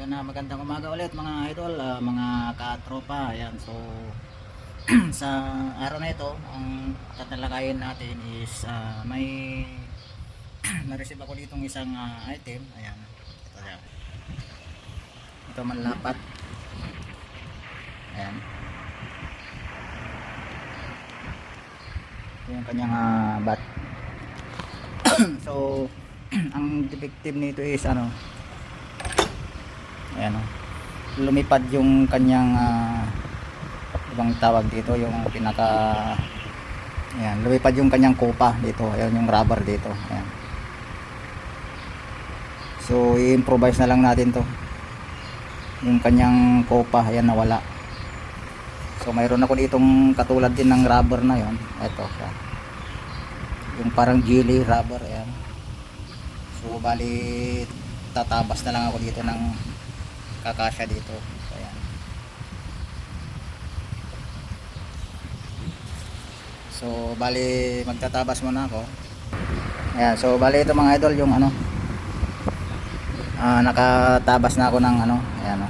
Ayan na, magandang umaga ulit mga idol, mga katropa. Ayan, so sa araw na ito, ang tatalakayin natin is may na-receive ako ditong isang item. Ayan, ito yan. Ito manlapat. Ayan. Ito yung kanyang bat. So, ang defective nito is ano, ayan, lumipad yung kanyang ibang tawag dito, yung pinaka, ayan, lumipad yung kanyang kopa dito. Ayan yung rubber dito. Ayan. So i-improvise na lang natin to, yung kanyang kopa. Ayan, nawala. So mayroon ako ditong katulad din ng rubber na yon. Ito yung parang jelly rubber. Ayan. So bali tatabas na lang ako dito ng kakasya dito. Ayan. So bali magtatabas muna ako. Ayan, so bali ito mga idol yung ano, nakatabas na ako ng ano. Ayan,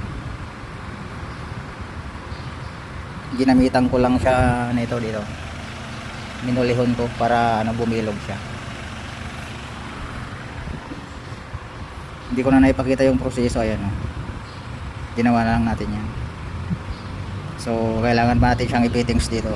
ginamitan ko lang siya nito dito, minulihon ko para ano, bumilog siya. Hindi ko na naipakita yung proseso. Ayan, ginawa na lang natin yan. So kailangan pa natin siyang i-fittings dito.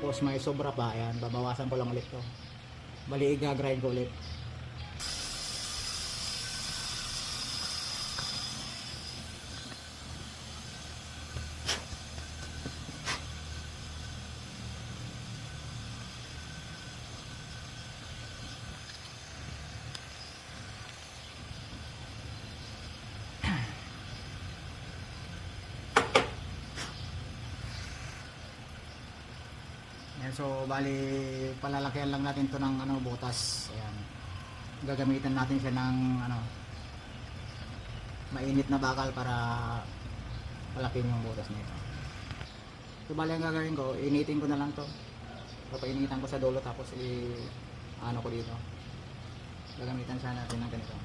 Tapos may sobra pa, ayan, babawasan ko lang ulit to. Bali i-grind ko ulit. Ayan, so bali palalakihan lang natin to ng ano, butas. Ayan, gagamitan natin siya ng ano, mainit na bakal para palakihin yung butas nito. So bali ang gagawin ko, initin ko na lang to. Papainitan ko sa dulo, tapos ano ko dito, gagamitan siya natin ng ganito.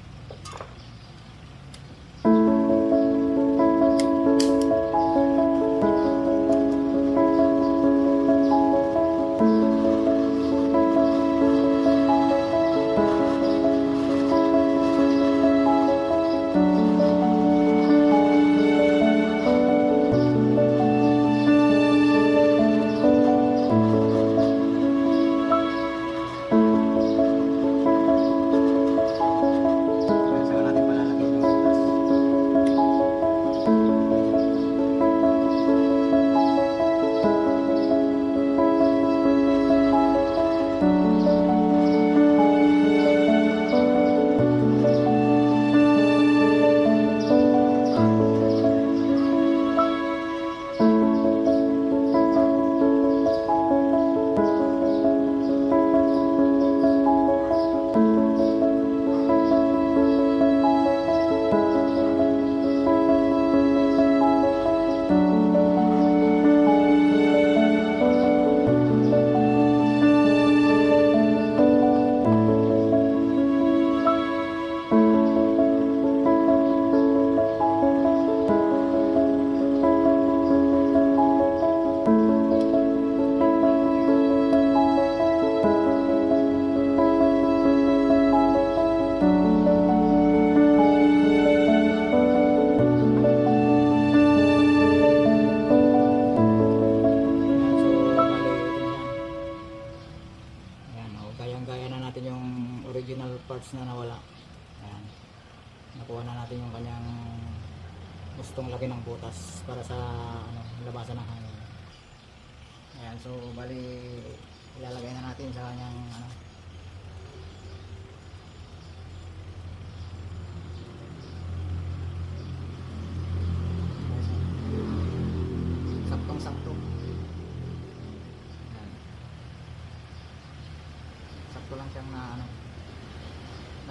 Original parts na nawala. Ayan, nakuha na natin yung kanyang gustong laki ng butas para sa ano, labasan ng hangin. Ayan, so bali ilalagay na natin sa kanyang ano,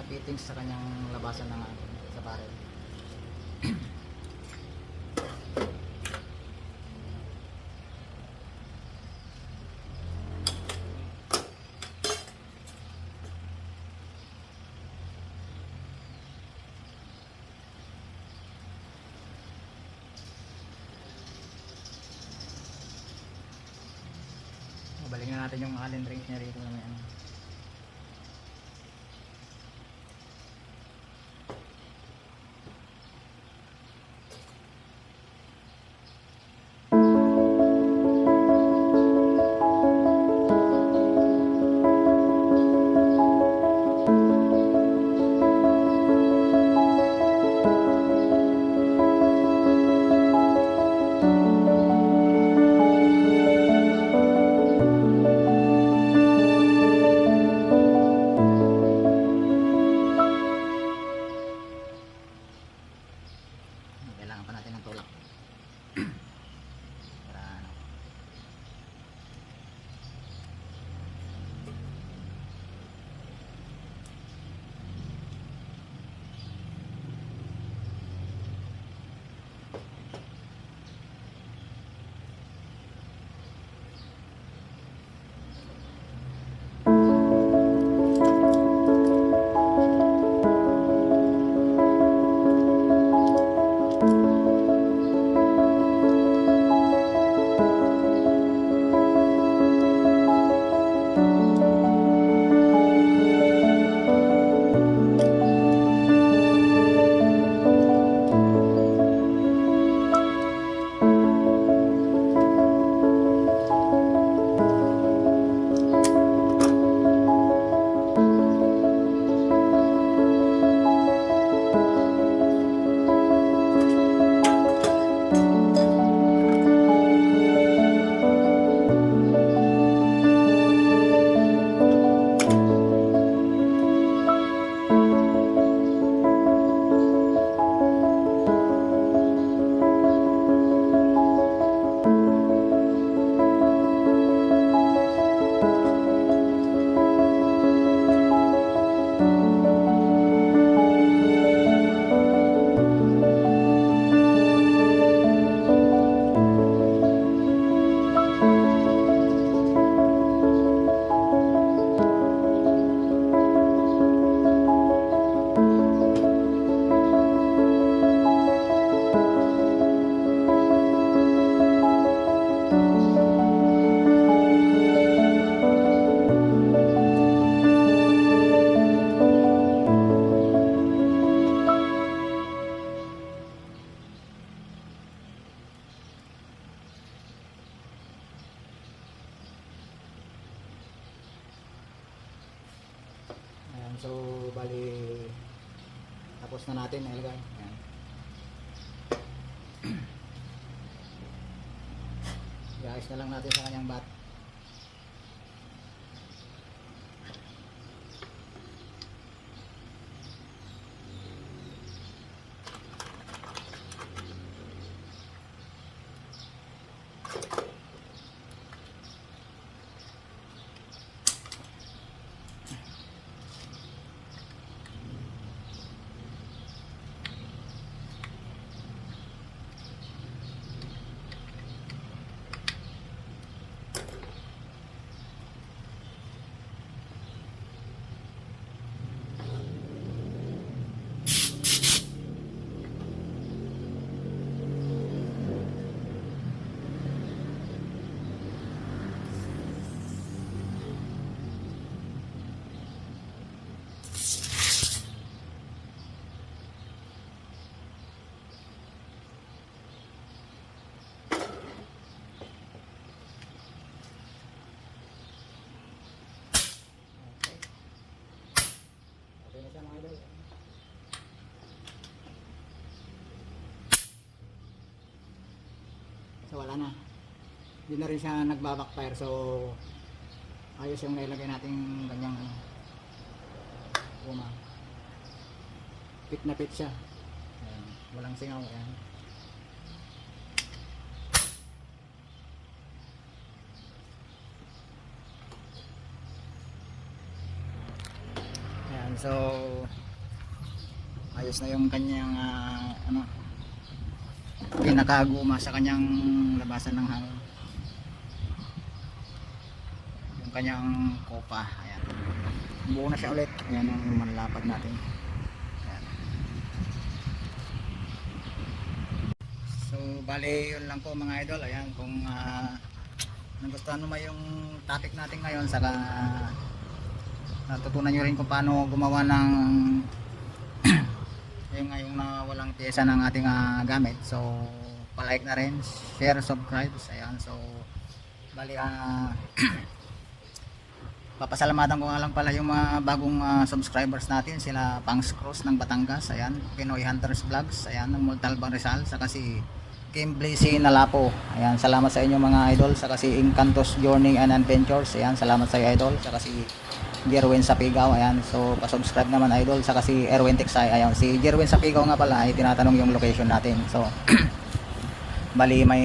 fittings sa kanyang labasan ng sa barrel. Balik na natin yung allen rings niya rito na may ano. Kailangan pa natin ng tulak para ano. Ayan, so bali tapos na natin ilagay. Ayan. I-ayos na lang natin sa kanyang bat. Okay na siya mga idol. So wala na. Hindi na rin siya nagbabackfire, so ayos yung nailagay nating ganyang guma. Pit na pit siya. Ayan. Walang singaw. Ayan. Ayan, so So ayos na yung kanyang pinakaguma sa kanyang labasan ng hangin, yung kanyang kopa. Ayan, buo na siya ulit. Ayan ang manlapad natin. Ayan. So bali yun lang po mga idol. Ayan, kung nagustuhan mo yung topic natin ngayon, saka natutunan nyo rin kung paano gumawa ng yung ngayong na walang pyesa ng ating gamit, so palike na rin, share, subscribe. Ayan, so bali papasalamatan ko nga lang pala yung mga bagong subscribers natin, sila Pangs Cruz ng Batangas, ayan, Pinoy Hunters Vlogs, ayan, ng Montalban Rizal, saka si Kim Blazy Nalapo. Ayan, salamat sa inyo mga idol, saka si Encantos Journey and Adventures, ayan, salamat sa iyo idol, saka si Jerwin Sapigaw. Ayan, so pa-subscribe naman idol, saka si Erwin Texay. Ayan, si Jerwin Sapigaw nga pala ay tinatanong yung location natin. So bali may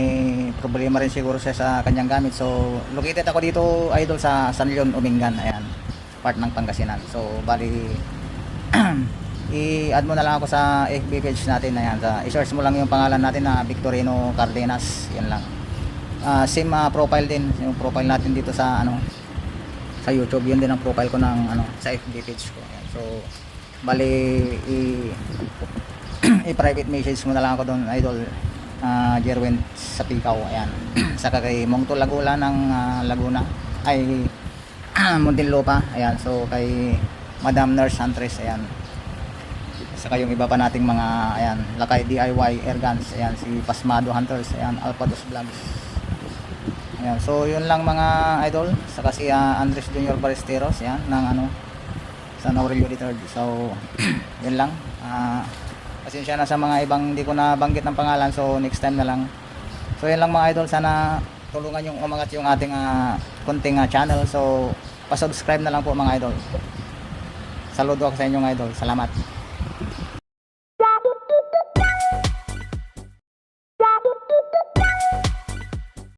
problema rin siguro siya sa kanyang gamit. So located ako dito idol sa San Leon, Umingan. Ayan, part ng Pangasinan. So bali i-add mo na lang ako sa FB page natin. Ayan, i-search mo lang yung pangalan natin na Victorino Cardenas. Yan lang. Same profile din yung profile natin dito sa sa YouTube. Yun din ang profile ko ng sa FB page ko. Ayan. So bali i-private message mo na lang ako doon idol, Jerwin Sapigaw. Ayan. Saka kay Mongto Lagula ng Laguna ay Muntinlupa. Ayan, so kay Madam Nurse Huntress. Ayan, saka yung iba pa nating mga Lakay DIY Airguns. Ayan, si Pasmado Hunters. Ayan, Alpados Vlogs. Ayan, so yun lang mga idol, saka si Andres Junior Ballesteros, yan, ng San Aurelio III. So yun lang, pasensya na sa mga ibang di ko na banggit ng pangalan, so next time na lang. So yun lang mga idol, sana tulungan yung umangat yung ating konting channel. So pasubscribe na lang po mga idol. Saludo ako sa inyong idol, salamat.